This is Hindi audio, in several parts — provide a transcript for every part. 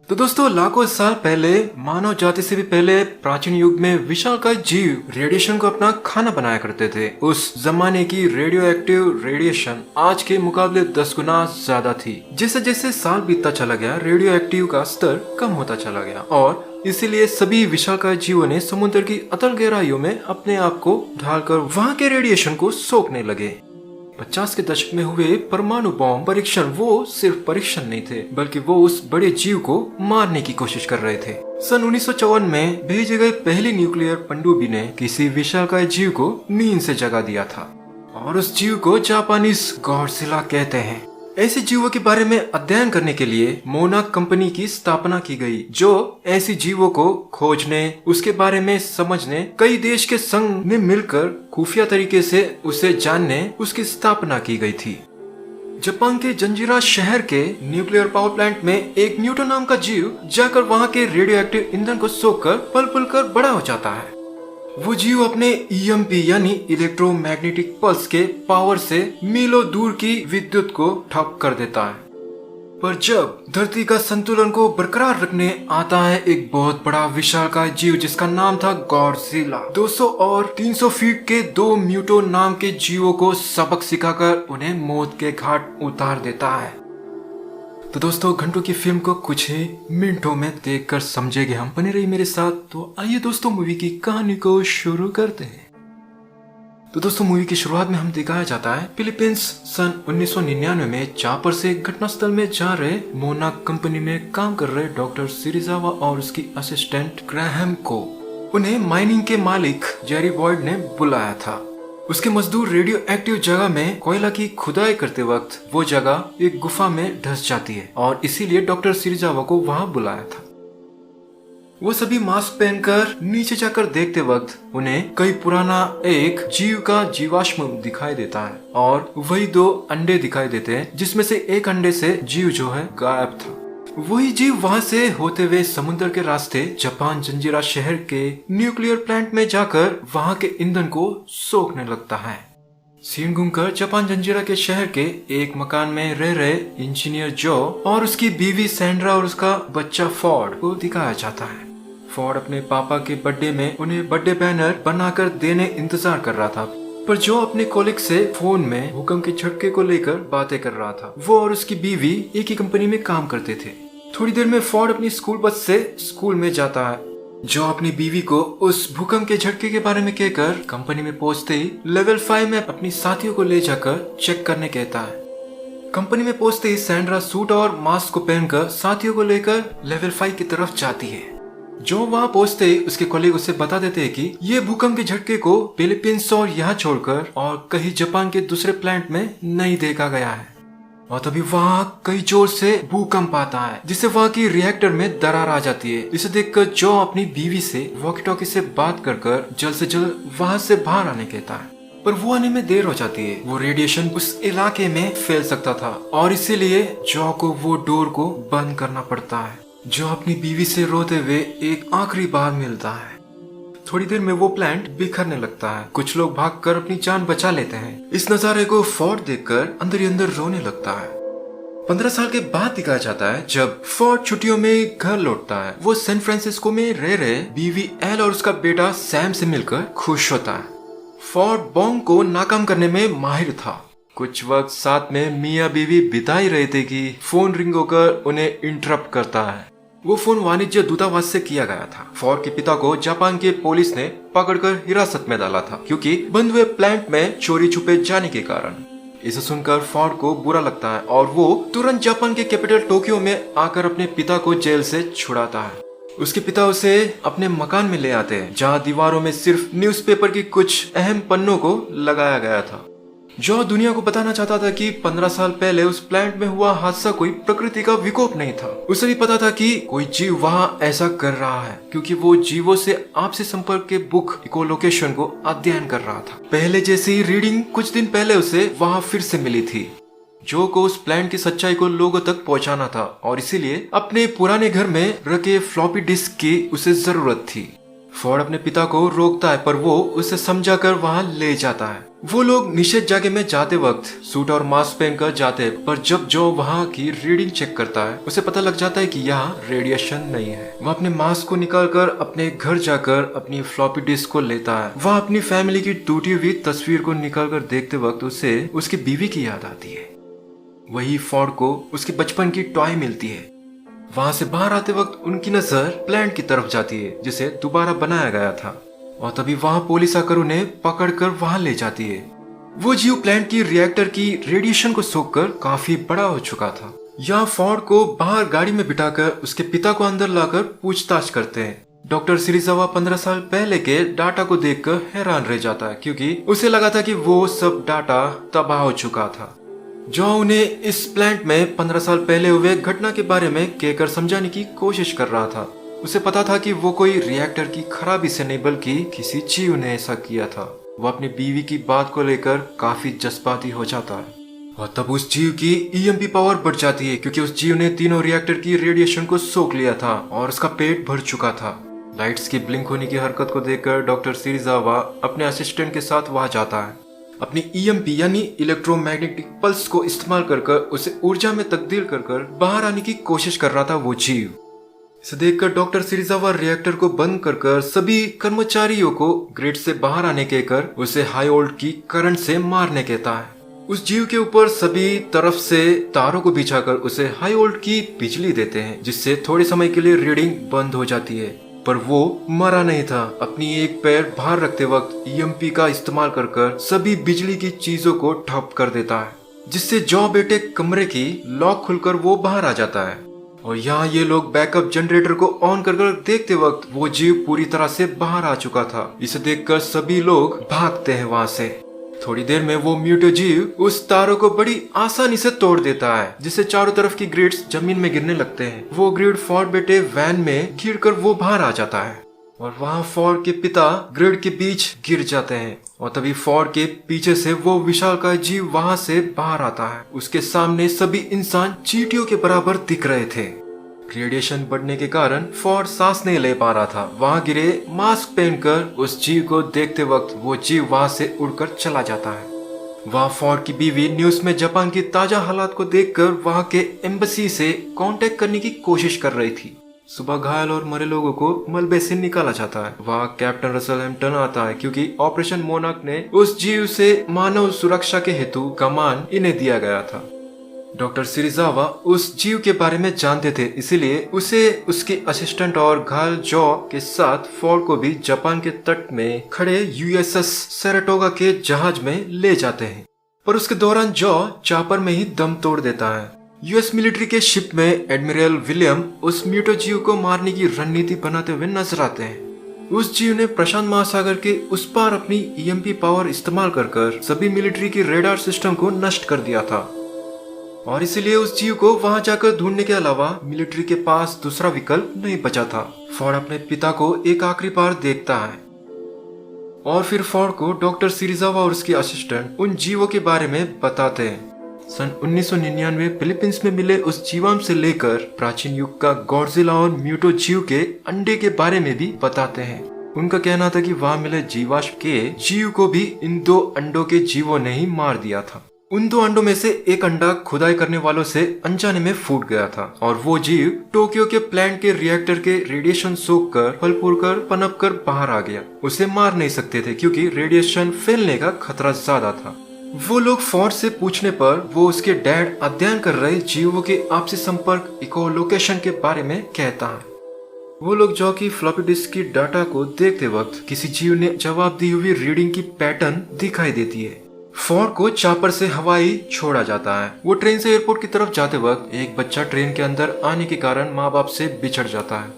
तो दोस्तों लाखों साल पहले मानव जाति से भी पहले प्राचीन युग में विशालकाय जीव रेडिएशन को अपना खाना बनाया करते थे। उस जमाने की रेडियो एक्टिव रेडिएशन आज के मुकाबले 10 गुना ज्यादा थी। जैसे जैसे साल बीतता चला गया रेडियो एक्टिव का स्तर कम होता चला गया और इसीलिए सभी विशालकाय जीवों ने समुद्र की अतल गहराइयों में अपने आप को ढालकर वहाँ के रेडिएशन को सोखने लगे। 50 के दशक में हुए परमाणु बॉम्ब परीक्षण वो सिर्फ परीक्षण नहीं थे बल्कि वो उस बड़े जीव को मारने की कोशिश कर रहे थे। सन 1954 में भेजे गए पहली न्यूक्लियर पनडुब्बी ने किसी विशालकाय जीव को नींद से जगा दिया था और उस जीव को जापानीज गॉडजिला कहते हैं। ऐसे जीवों के बारे में अध्ययन करने के लिए मोनाक कंपनी की स्थापना की गई जो ऐसी जीवों को खोजने उसके बारे में समझने कई देश के संघ ने मिलकर खुफिया तरीके से उसे जानने उसकी स्थापना की गई थी। जापान के जंजीरा शहर के न्यूक्लियर पावर प्लांट में एक न्यूटन नाम का जीव जाकर वहाँ के रेडियो एक्टिव ईंधन को सोखकर पल पल कर बड़ा हो जाता है। वो जीव अपने ईएमपी यानी इलेक्ट्रोमैग्नेटिक पल्स के पावर से मीलों दूर की विद्युत को ठप कर देता है। पर जब धरती का संतुलन को बरकरार रखने आता है एक बहुत बड़ा विशालकाय जीव जिसका नाम था गॉडजिला 200 और 300 फीट के 2 म्यूटो नाम के जीवों को सबक सिखाकर उन्हें मौत के घाट उतार देता है। तो दोस्तों घंटों की फिल्म को कुछ ही मिनटों में देखकर समझेंगे हम। बने रहिए मेरे साथ। तो आइए दोस्तों मूवी की कहानी को शुरू करते हैं। तो दोस्तों मूवी की शुरुआत में हम दिखाया जाता है फिलीपींस सन 1999 में चापर से घटनास्थल में जा रहे मोनाक कंपनी में काम कर रहे डॉक्टर सिरिजावा और उसकी असिस्टेंट ग्राहम को उन्हें माइनिंग के मालिक जेरी बॉयड ने बुलाया था। उसके मजदूर रेडियो एक्टिव जगह में कोयला की खुदाई करते वक्त वो जगह एक गुफा में धंस जाती है और इसीलिए डॉक्टर सिरिजावा को वहां बुलाया था। वो सभी मास्क पहनकर नीचे जाकर देखते वक्त उन्हें कई पुराना एक जीव का जीवाश्म दिखाई देता है और वही 2 अंडे दिखाई देते हैं जिसमें से एक अंडे से जीव जो है गायब था। वही जीव वहां से होते हुए समुद्र के रास्ते जापान जंजीरा शहर के न्यूक्लियर प्लांट में जाकर वहां के ईंधन को सोखने लगता है। सीन घूमकर जापान जंजीरा के शहर के एक मकान में रह रहे इंजीनियर जो और उसकी बीवी सैंड्रा और उसका बच्चा फॉर्ड को दिखाया जाता है। फॉर्ड अपने पापा के बर्थडे में उन्हें बर्थडे बैनर बनाकर देने इंतजार कर रहा था पर जो अपने कोलिग से फोन में भूकंप के झटके को लेकर बातें कर रहा था। वो और उसकी बीवी एक ही कंपनी में काम करते थे। थोड़ी देर में फॉर्ड अपनी स्कूल बस से स्कूल में जाता है। जो अपनी बीवी को उस भूकंप के झटके के बारे में कहकर कंपनी में पहुंचते ही लेवल 5 में अपनी साथियों को ले जाकर चेक करने कहता है। कंपनी में पहुंचते ही सैंड्रा सूट और मास्क को पहनकर साथियों को लेकर लेवल 5 की तरफ जाती है। जो वहां पहुंचते ही उसके कलीग उसे बता देते हैं कि ये भूकंप के झटके को फिलीपींस और यहाँ छोड़कर और कहीं जापान के दूसरे प्लांट में नहीं देखा गया है। और तभी वहाँ कई जोर से भूकंप आता है जिससे वहाँ की रिएक्टर में दरार आ जाती है। इसे देखकर जो अपनी बीवी से वॉकी टॉकी से बात कर जल्द से जल्द वहाँ से बाहर आने कहता है पर वो आने में देर हो जाती है। वो रेडिएशन उस इलाके में फैल सकता था और इसीलिए जो को वो डोर को बंद करना पड़ता है। जो अपनी बीवी से रोते हुए एक आखिरी बार मिलता है। थोड़ी देर में वो प्लांट बिखरने लगता है। कुछ लोग भागकर अपनी जान बचा लेते हैं। इस नजारे को फोर्ड देखकर अंदर ही अंदर रोने लगता है। 15 साल के बाद दिखाया जाता है जब फोर्ड छुट्टियों में घर लौटता है। वो सैन फ्रांसिस्को में रह रहे बीवी एल और उसका बेटा सैम से मिलकर खुश होता है। फोर्ड बॉम्ब को नाकाम करने में माहिर था। कुछ वक्त साथ में मियाँ बीवी बिता ही रहे थे कि फोन रिंग होकर उन्हें इंटरप्ट करता है। वो फोन वाणिज्य दूतावास से किया गया था। फॉर्ड के पिता को जापान के पुलिस ने पकड़कर हिरासत में डाला था क्योंकि बंद हुए प्लांट में चोरी छुपे जाने के कारण। इसे सुनकर फॉर्ड को बुरा लगता है और वो तुरंत जापान के कैपिटल टोक्यो में आकर अपने पिता को जेल से छुड़ाता है। उसके पिता उसे अपने मकान में ले आते हैं जहाँ दीवारों में सिर्फ न्यूज़पेपर की कुछ अहम पन्नों को लगाया गया था। जो दुनिया को बताना चाहता था कि 15 साल पहले उस प्लांट में हुआ हादसा कोई प्रकृति का विकोप नहीं था। उसे भी पता था कि कोई जीव वहां ऐसा कर रहा है क्योंकि वो जीवों से आपसी संपर्क के बुक इकोलोकेशन को अध्ययन कर रहा था। पहले जैसी रीडिंग कुछ दिन पहले उसे वहां फिर से मिली थी। जो को उस प्लांट की सच्चाई को लोगों तक पहुंचाना था और इसीलिए अपने पुराने घर में रखे फ्लॉपी डिस्क की उसे जरूरत थी। फोर्ड अपने पिता को रोकता है पर वो उसे समझाकर वहां ले जाता है। वो लोग निषेध जगह में जाते वक्त सूट और मास्क पहनकर जाते हैं, पर जब जो वहाँ की रीडिंग चेक करता है उसे पता लग जाता है कि यहाँ रेडिएशन नहीं है। वह अपने मास्क को निकालकर अपने घर जाकर अपनी फ्लॉपी डिस्क को लेता है। वह अपनी फैमिली की टूटी हुई तस्वीर को निकालकर देखते वक्त उसे उसकी बीवी की याद आती है। वही फॉर्ड को उसके बचपन की टॉय मिलती है। वहाँ से बाहर आते वक्त उनकी नजर प्लांट की तरफ जाती है जिसे दोबारा बनाया गया था, और तभी वहां पुलिस आकर उन्हें पकड़कर वहां ले जाती है। वो जीव प्लांट की रिएक्टर की रेडिएशन को सोखकर काफी बड़ा हो चुका था। यहाँ फॉर्ड को बाहर गाड़ी में बिठाकर उसके पिता को अंदर लाकर पूछताछ करते हैं। डॉक्टर सिरिजावा 15 साल पहले के डाटा को देखकर हैरान रह जाता है, क्योंकि उसे लगा था कि वो सब डाटा तबाह हो चुका था। जो उन्हें इस प्लांट में 15 साल पहले हुए घटना के बारे में कहकर समझाने की कोशिश कर रहा था। उसे पता था कि वो कोई रिएक्टर की खराबी से नहीं बल्कि किसी जीव ने ऐसा किया था। वो अपनी बीवी की बात को लेकर काफी जज्बाती हो जाता है, और तब उस जीव की ईएमपी पावर बढ़ जाती है, क्योंकि उस जीव ने तीनों रिएक्टर की रेडिएशन को सोख लिया था और उसका पेट भर चुका था। लाइट्स की ब्लिंक होने की हरकत को देखकर डॉक्टर सिरिजावा अपने असिस्टेंट के साथ वहां जाता है। अपनी ईएमपी यानी इलेक्ट्रोमैग्नेटिक पल्स को इस्तेमाल कर उसे ऊर्जा में तब्दील कर बाहर आने की कोशिश कर रहा था वो जीव। इसे देखकर डॉक्टर सिरिजावा रिएक्टर को बंद कर सभी कर्मचारियों को ग्रिड से बाहर आने कहकर उसे हाई वोल्ट की करंट से मारने कहता है। उस जीव के ऊपर सभी तरफ से तारों को बिछाकर उसे हाई वोल्ट की बिजली देते हैं, जिससे थोड़े समय के लिए रीडिंग बंद हो जाती है। पर वो मरा नहीं था। अपनी एक पैर बाहर रखते वक्त ईएमपी का इस्तेमाल कर सभी बिजली की चीजों को ठप कर देता है, जिससे जॉ बेटे कमरे की लॉक खुलकर वो बाहर आ जाता है। और यहाँ ये लोग बैकअप जनरेटर को ऑन कर देखते वक्त वो जीव पूरी तरह से बाहर आ चुका था। इसे देखकर सभी लोग भागते हैं वहाँ से। थोड़ी देर में वो म्यूटो जीव उस तारों को बड़ी आसानी से तोड़ देता है, जिससे चारों तरफ की ग्रिड्स जमीन में गिरने लगते हैं। वो ग्रिड फॉर्ड बेटे वैन में गिरकर वो बाहर आ जाता है, और वहाँ फॉर्ड के पिता ग्रिड के बीच गिर जाते हैं। और तभी फॉर्ड के पीछे से वो विशालकाय जीव वहाँ से बाहर आता है। उसके सामने सभी इंसान चींटियों के बराबर दिख रहे थे। रेडिएशन बढ़ने के कारण फॉर्ड सांस नहीं ले पा रहा था। वहाँ गिरे मास्क पहनकर उस जीव को देखते वक्त वो जीव वहाँ से उड़कर चला जाता है। वहाँ फॉर्ड की बीवी न्यूज में जापान की ताजा हालात को देखकर वहाँ के एम्बेसी से कांटेक्ट करने की कोशिश कर रही थी। सुबह घायल और मरे लोगों को मलबे से निकाला जाता है। वहाँ कैप्टन रसल हैम्पटन आता है, क्योंकि ऑपरेशन मोनार्क ने उस जीव से मानव सुरक्षा के हेतु कमान इन्हें दिया गया था। डॉक्टर सिरिजावा उस जीव के बारे में जानते थे, इसीलिए उसे उसके असिस्टेंट और घायल जॉ के साथ फॉर्ड को भी जापान के तट में खड़े यूएसएस सैराटोगा के जहाज में ले जाते हैं। पर उसके दौरान जॉ चापर में ही दम तोड़ देता है। यूएस मिलिट्री के शिप में एडमिरल विलियम उस म्यूटो जीव को मारने की रणनीति बनाते हुए नजर आते हैं। उस जीव ने प्रशांत महासागर के उस पार अपनी ईएमपी पावर इस्तेमाल कर सभी मिलिट्री की रेडार सिस्टम को नष्ट कर दिया था, और इसलिए उस जीव को वहां जाकर ढूंढने के अलावा मिलिट्री के पास दूसरा विकल्प नहीं बचा था। फॉर्ड अपने पिता को एक आखिरी बार देखता है, और फिर फॉर्ड को डॉक्टर सिरिजावा और उसके असिस्टेंट उन जीवों के बारे में बताते हैं। सन 1999 फिलीपींस में मिले उस जीवाणु से लेकर प्राचीन युग का गॉडजिला और म्यूटो जीव के अंडे के बारे में भी बताते हैं। उनका कहना था कि वहां मिले जीवाश्म के जीव को भी इन 2 अंडों के जीवों ने ही मार दिया था। उन 2 अंडों में से एक अंडा खुदाई करने वालों से अनजाने में फूट गया था, और वो जीव टोक्यो के प्लांट के रिएक्टर के रेडिएशन सोख कर फल फूल कर पनप कर बाहर आ गया। उसे मार नहीं सकते थे, क्योंकि रेडिएशन फैलने का खतरा ज्यादा था। वो लोग फॉर्ड से पूछने पर वो उसके डैड अध्ययन कर रहे जीवों के आपसी संपर्क इकोलोकेशन के बारे में कहता है। वो लोग जॉ की फ्लॉपी डिस्क की डाटा को देखते वक्त किसी जीव ने जवाब दी हुई रीडिंग की पैटर्न दिखाई देती है। फॉर्ड को चापर से हवाई छोड़ा जाता है। वो ट्रेन से एयरपोर्ट की तरफ जाते वक्त एक बच्चा ट्रेन के अंदर आने के कारण माँ बाप से बिछड़ जाता है।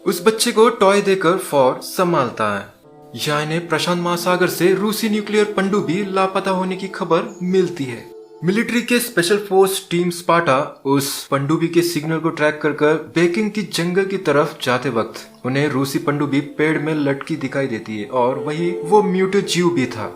उस बच्चे को टॉय देकर फॉर्ड संभालता है। यहाँ इन्हें प्रशांत महासागर से रूसी न्यूक्लियर पनडुब्बी लापता होने की खबर मिलती है। मिलिट्री के स्पेशल फोर्स टीम स्पार्टा उस पनडुब्बी के सिग्नल को ट्रैक कर बेकिंग की जंगल की तरफ जाते वक्त उन्हें रूसी पनडुब्बी पेड़ में लटकी दिखाई देती है, और वही वो म्यूटो जीव भी था।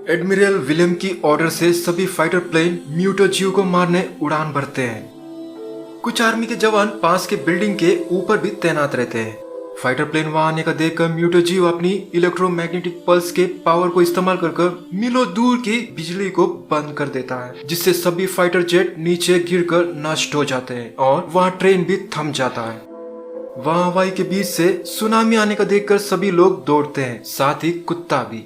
एडमिरल विलियम की ऑर्डर से सभी फाइटर प्लेन म्यूटो जीव को मारने उड़ान भरते हैं। कुछ आर्मी के जवान पास के बिल्डिंग के ऊपर भी तैनात रहते हैं। फाइटर प्लेन वहां आने का देखकर म्यूटो जीव अपनी इलेक्ट्रोमैग्नेटिक पल्स के पावर को इस्तेमाल कर मीलों दूर की बिजली को बंद कर देता है, जिससे सभी फाइटर जेट नीचे गिरकर नष्ट हो जाते हैं और वहां ट्रेन भी थम जाता है। वहां हवाई के बीच से सुनामी आने का देखकर सभी लोग दौड़ते हैं, साथ ही कुत्ता भी।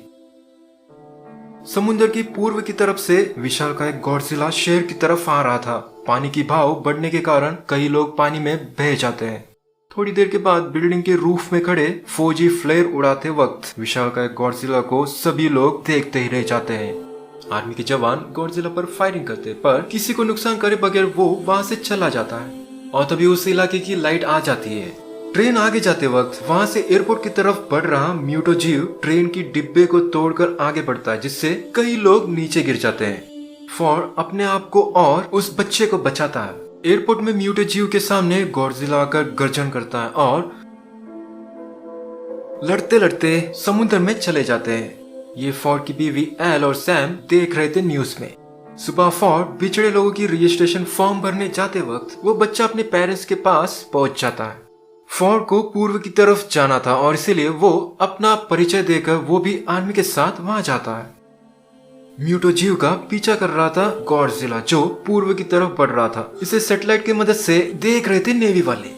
समुद्र की पूर्व की तरफ से विशालकाय गॉडजिला शहर की तरफ आ रहा था। पानी की भाव बढ़ने के कारण कई लोग पानी में बह जाते हैं। थोड़ी देर के बाद बिल्डिंग के रूफ में खड़े फौजी फ्लेयर उड़ाते वक्त विशालकाय गॉडजिला को सभी लोग देखते ही रह जाते हैं। आर्मी के जवान गॉडजिला पर फायरिंग करते, पर किसी को नुकसान करे बगैर वो वहां से चला जाता है और तभी उस इलाके की लाइट आ जाती है। ट्रेन आगे जाते वक्त वहां से एयरपोर्ट की तरफ बढ़ रहा म्यूटो जीव ट्रेन की डिब्बे को तोड़कर आगे बढ़ता है, जिससे कई लोग नीचे गिर जाते हैं। फॉर्ड अपने आप को और उस बच्चे को बचाता है। एयरपोर्ट में म्यूटो जीव के सामने गॉडजिला आकर गर्जन करता है और लड़ते लड़ते समुद्र में चले जाते हैं। ये फॉर्ड की बीवी एल और सैम देख रहे थे न्यूज में। सुबह फॉर्ड बिछड़े लोगों की रजिस्ट्रेशन फॉर्म भरने जाते वक्त वो बच्चा अपने पेरेंट्स के पास पहुंच जाता है। फॉर्ड को पूर्व की तरफ जाना था और इसीलिए वो अपना परिचय देकर वो भी आर्मी के साथ वहां जाता है। म्यूटो जीव का पीछा कर रहा था गॉडजिला, जो पूर्व की तरफ बढ़ रहा था। इसे सैटेलाइट की मदद से देख रहे थे नेवी वाले।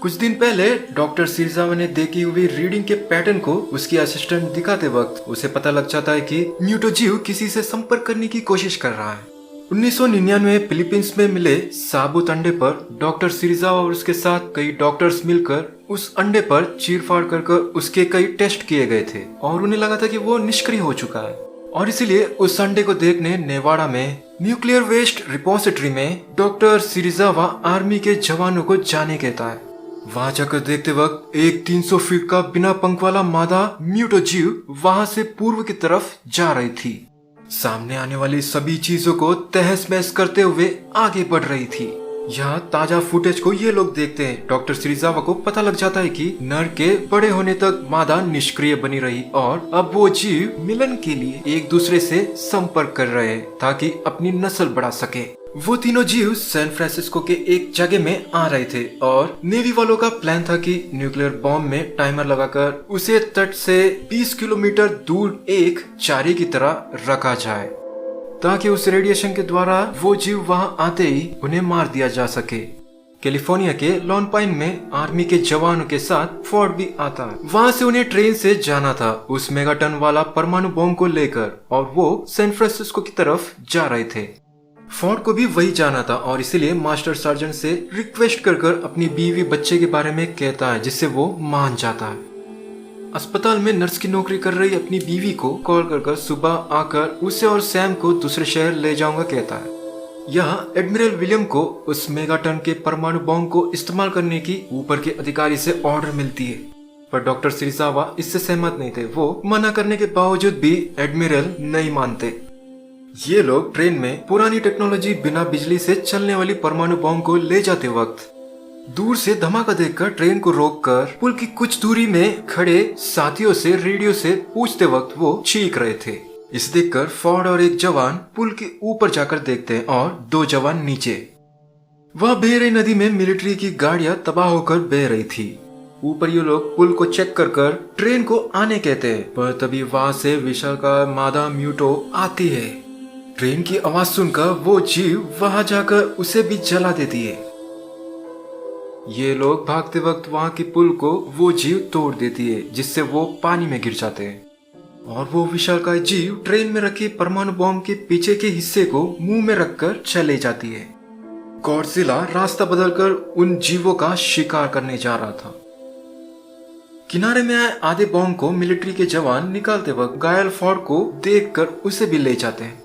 कुछ दिन पहले डॉक्टर सिरिजावा ने देखी हुई रीडिंग के पैटर्न को उसकी असिस्टेंट दिखाते वक्त उसे पता लग जाता है कि म्यूटो जीव किसी से संपर्क करने की कोशिश कर रहा है। 1999 फिलीपींस में मिले साबुत अंडे पर डॉक्टर सिरिजावा और उसके साथ कई डॉक्टर्स मिलकर उस अंडे पर चीरफाड़ कर उसके कई टेस्ट किए गए थे और उन्हें लगा था कि वो निष्क्रिय हो चुका है। और इसीलिए उस अंडे को देखने नेवाड़ा में न्यूक्लियर वेस्ट रिपोजिटरी में डॉक्टर सिरिजावा आर्मी के जवानों को जाने कहता है। वहां जाकर देखते वक्त एक 300 फीट का बिना पंख वाला मादा म्यूटो जीव वहां से पूर्व की तरफ जा रही थी। सामने आने वाली सभी चीजों को तहस महस करते हुए आगे बढ़ रही थी। यहाँ ताजा फुटेज को ये लोग देखते हैं। डॉक्टर सिरिजावा को पता लग जाता है कि नर के बड़े होने तक मादा निष्क्रिय बनी रही और अब वो जीव मिलन के लिए एक दूसरे से संपर्क कर रहे हैं ताकि अपनी नस्ल बढ़ा सके। वो तीनों जीव सैन फ्रांसिस्को के एक जगह में आ रहे थे और नेवी वालों का प्लान था कि न्यूक्लियर बॉम्ब में टाइमर लगाकर उसे तट से 20 किलोमीटर दूर एक चारी की तरह रखा जाए ताकि उस रेडिएशन के द्वारा वो जीव वहां आते ही उन्हें मार दिया जा सके। कैलिफोर्निया के लॉन पाइन में आर्मी के जवानों के साथ फोर्ड भी आता है। वहां से उन्हें ट्रेन से जाना था उस मेगाटन वाला परमाणु बॉम्ब को लेकर और वो सैन फ्रांसिस्को की तरफ जा रहे थे। फोर्ड को भी वही जाना था और इसीलिए मास्टर सर्जन से रिक्वेस्ट कर अपनी बीवी बच्चे के बारे में कहता है, जिससे वो मान जाता है। अस्पताल में नर्स की नौकरी कर रही अपनी बीवी को कॉल कर सुबह आकर उसे और सैम को दूसरे शहर ले जाऊंगा कहता है। यहाँ एडमिरल विलियम को उस मेगाटन के परमाणु बॉम्ब को इस्तेमाल करने की ऊपर के अधिकारी से ऑर्डर मिलती है, पर डॉक्टर सिरिजावा इससे सहमत नहीं थे। वो मना करने के बावजूद भी एडमिरल नहीं मानते। ये लोग ट्रेन में पुरानी टेक्नोलॉजी बिना बिजली से चलने वाली परमाणु बॉम्ब को ले जाते वक्त दूर से धमाका देखकर ट्रेन को रोककर पुल की कुछ दूरी में खड़े साथियों से रेडियो से पूछते वक्त वो चीख रहे थे। इसे देखकर फोर्ड और एक जवान पुल के ऊपर जाकर देखते हैं और 2 जवान नीचे। वह बह रही नदी में मिलिट्री की गाड़ियां तबाह होकर बह रही थी। ऊपर ये लोग पुल को चेक कर ट्रेन को आने कहते हैं, पर तभी वहां से विशालकाय मादा म्यूटो आती है। ट्रेन की आवाज सुनकर वो जीव वहां जाकर उसे भी जला देती है। ये लोग भागते वक्त वहां की पुल को वो जीव तोड़ देती है, जिससे वो पानी में गिर जाते हैं और वो विशालकाय जीव ट्रेन में रखी परमाणु बॉम्ब के पीछे के हिस्से को मुंह में रखकर चले जाती है। गॉडजिला रास्ता बदलकर उन जीवों का शिकार करने जा रहा था। किनारे में आए आधे बॉम्ब को मिलिट्री के जवान निकालते वक्त घायल फोर्ड को देखकर उसे भी ले जाते हैं।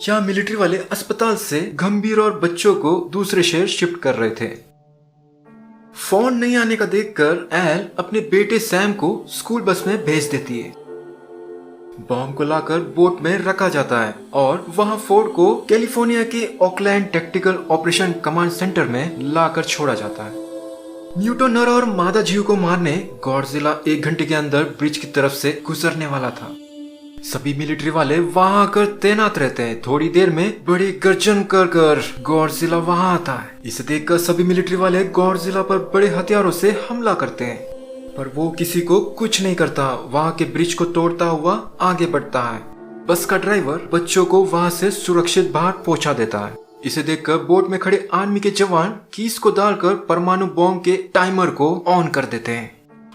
यहाँ मिलिट्री वाले अस्पताल से गंभीर और बच्चों को दूसरे शहर शिफ्ट कर रहे थे। फोन नहीं आने का देखकर एल अपने बेटे सैम को स्कूल बस में भेज देती है। बॉम्ब को लाकर बोट में रखा जाता है और वहां फोर्ड को कैलिफोर्निया के Oakland tactical operation command centre में लाकर छोड़ा जाता है। म्यूटो नर और मादा जीव को मारने गॉडजिला 1 घंटे के अंदर ब्रिज की तरफ से गुजरने वाला था। सभी मिलिट्री वाले वहाँ आकर तैनात रहते हैं। थोड़ी देर में बड़ी गर्जन कर गॉडजिला वहाँ आता है। इसे देखकर सभी मिलिट्री वाले गॉडजिला पर बड़े हथियारों से हमला करते हैं, पर वो किसी को कुछ नहीं करता। वहाँ के ब्रिज को तोड़ता हुआ आगे बढ़ता है। बस का ड्राइवर बच्चों को वहाँ से सुरक्षित बाहर पहुँचा देता है। इसे देखकर बोट में खड़े आर्मी के जवान कीस को डालकर परमाणु बॉम्ब के टाइमर को ऑन कर देते हैं,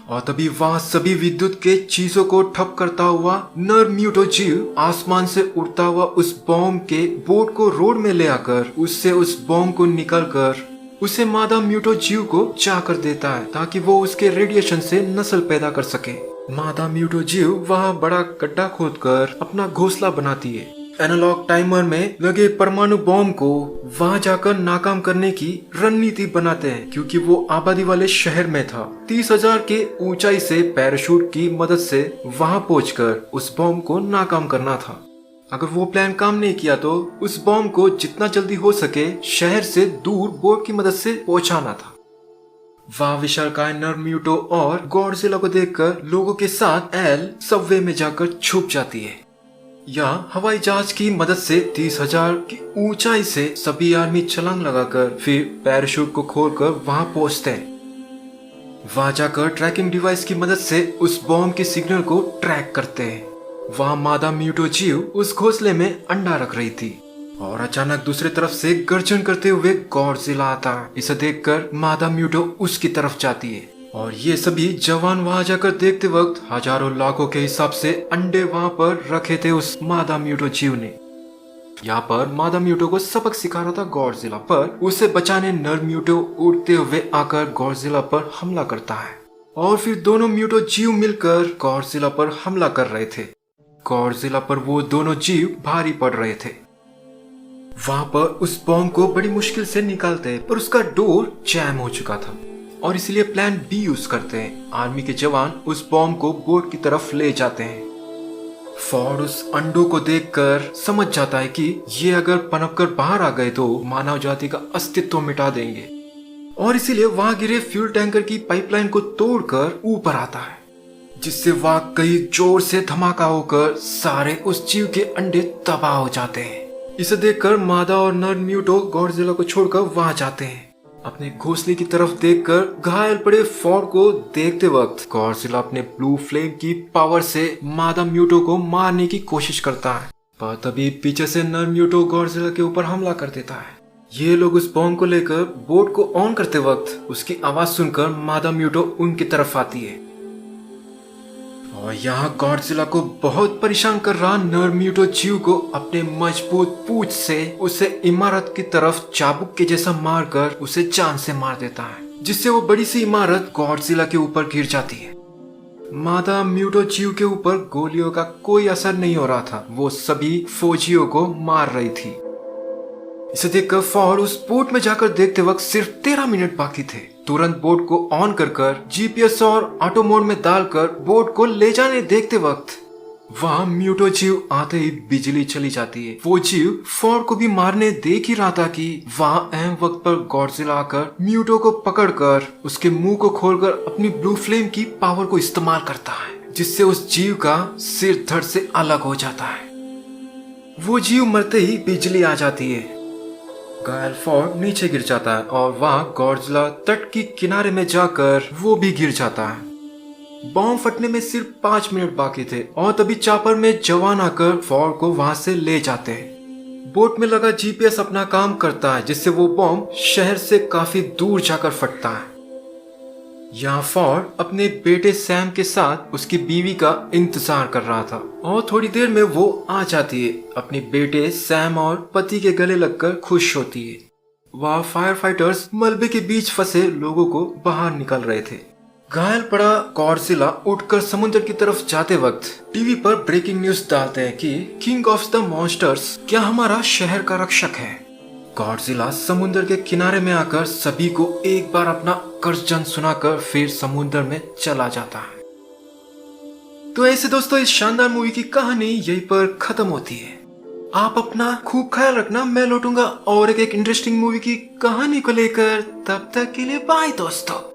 और तभी वहाँ सभी विद्युत के चीजों को ठप करता हुआ नर म्यूटो जीव आसमान से उड़ता हुआ उस बॉम्ब के बोट को रोड में ले आकर उससे उस बॉम्ब को निकालकर उसे मादा म्यूटो जीव को जाकर देता है, ताकि वो उसके रेडिएशन से नस्ल पैदा कर सके। मादा म्यूटो जीव वहाँ बड़ा गड्ढा खोदकर अपना घोंसला बनाती है। एनालॉग टाइमर में लगे परमाणु बॉम्ब को वहां जाकर नाकाम करने की रणनीति बनाते हैं, क्योंकि वो आबादी वाले शहर में था। 30,000 के ऊंचाई से पैराशूट की मदद से वहां पहुंचकर उस बॉम्ब को नाकाम करना था। अगर वो प्लान काम नहीं किया तो उस बॉम्ब को जितना जल्दी हो सके शहर से दूर बोट की मदद से पहुंचाना था। वहाँ विशालकाय नर म्यूटो और गॉडजिला को देखकर लोगों के साथ एल सबवे में जाकर छुप जाती है। यहाँ हवाई जहाज की मदद से 30,000 की ऊंचाई से सभी आर्मी छलांग लगाकर फिर पैराशूट को खोलकर वहां पहुंचते हैं। वहां जाकर ट्रैकिंग डिवाइस की मदद से उस बॉम्ब के सिग्नल को ट्रैक करते हैं। वहां मादा म्यूटो जीव उस घोंसले में अंडा रख रही थी, और अचानक दूसरी तरफ से गर्जन करते हुए गॉडजिला आता है। इसे देखकर मादा म्यूटो उसकी तरफ जाती है, और ये सभी जवान वहां जाकर देखते वक्त हजारों लाखों के हिसाब से अंडे वहां पर रखे थे उस मादा म्यूटो जीव ने। यहाँ पर मादा म्यूटो को सबक सिखा रहा था गॉडजिला, पर उसे बचाने नर म्यूटो उड़ते हुए आकर गॉडजिला पर हमला करता है, और फिर दोनों म्यूटो जीव मिलकर गॉडजिला पर हमला कर रहे थे। गॉडजिला पर वो दोनों जीव भारी पड़ रहे थे। वहां पर उस बॉम्ब को बड़ी मुश्किल से निकालते हैं, पर उसका डोर जैम हो चुका था, और इसलिए प्लान बी यूज करते हैं। आर्मी के जवान उस बॉम्ब को बोट की तरफ ले जाते हैं। फॉर्ड उस अंडों को देखकर समझ जाता है कि ये अगर पनपकर बाहर आ गए तो मानव जाति का अस्तित्व मिटा देंगे, और इसीलिए वहां गिरे फ्यूल टैंकर की पाइपलाइन को तोड़कर ऊपर आता है, जिससे वहां कई जोर से धमाका होकर सारे उस जीव के अंडे तबाह हो जाते हैं। इसे देखकर मादा और नर म्यूटो गॉडजिला को छोड़कर वहां जाते हैं। अपने घोंसले की तरफ देखकर घायल पड़े फॉर्ड को देखते वक्त गॉडजिला अपने ब्लू फ्लेम की पावर से मादा म्यूटो को मारने की कोशिश करता है, पर तभी पीछे से नर म्यूटो गॉडजिला के ऊपर हमला कर देता है। ये लोग उस बॉम्ब को लेकर बोट को ऑन करते वक्त उसकी आवाज सुनकर मादा म्यूटो उनकी तरफ आती है, और यहाँ गॉडजिला को बहुत परेशान कर रहा नर म्यूटो जीव को अपने मजबूत पूंछ से उसे इमारत की तरफ चाबुक के जैसा मारकर उसे जान से मार देता है, जिससे वो बड़ी सी इमारत गॉडजिला के ऊपर गिर जाती है। मादा म्यूटो जीव के ऊपर गोलियों का कोई असर नहीं हो रहा था, वो सभी फौजियों को मार रही थी। इसे देखकर फॉर्ड उस बोट में जाकर देखते वक्त सिर्फ 13 मिनट बाकी थे। तुरंत बोट को ऑन कर जीपीएस और ऑटो मोड में डालकर बोट को ले जाने देखते वक्त वहाँ म्यूटो जीव आते ही बिजली चली जाती है। वो जीव फॉर्ड को भी मारने देख ही रहा था कि वहाँ अहम वक्त पर गॉडजिला आकर म्यूटो को पकड़कर उसके मुंह को खोलकर अपनी ब्लू फ्लेम की पावर को इस्तेमाल करता है, जिससे उस जीव का सिर धड़ से अलग हो जाता है। वो जीव मरते ही बिजली आ जाती है। घायल फॉर्ड नीचे गिर जाता है, और वहाँ गॉडजिला तट की किनारे में जाकर वो भी गिर जाता है। बॉम्ब फटने में सिर्फ 5 मिनट बाकी थे, और तभी चापर में जवान आकर फॉर्ड को वहां से ले जाते हैं। बोट में लगा जीपीएस अपना काम करता है, जिससे वो बॉम्ब शहर से काफी दूर जाकर फटता है। यहाँ फॉर्ड अपने बेटे सैम के साथ उसकी बीवी का इंतजार कर रहा था, और थोड़ी देर में वो आ जाती है। अपने बेटे सैम और पति के गले लगकर खुश होती है। वह फायर फाइटर्स मलबे के बीच फंसे लोगों को बाहर निकल रहे थे। घायल पड़ा गॉडजिला उठकर समुद्र की तरफ जाते वक्त टीवी पर ब्रेकिंग न्यूज डालते हैं कि किंग ऑफ द मॉन्स्टर्स क्या हमारा शहर का रक्षक है। गॉडजिला समुद्र के किनारे में आकर सभी को एक बार अपना गर्जन सुनाकर फिर समुद्र में चला जाता है। तो ऐसे दोस्तों, इस शानदार मूवी की कहानी यहीं पर खत्म होती है। आप अपना खूब ख्याल रखना। मैं लौटूंगा और एक इंटरेस्टिंग मूवी की कहानी को लेकर। तब तक के लिए बाय दोस्तों।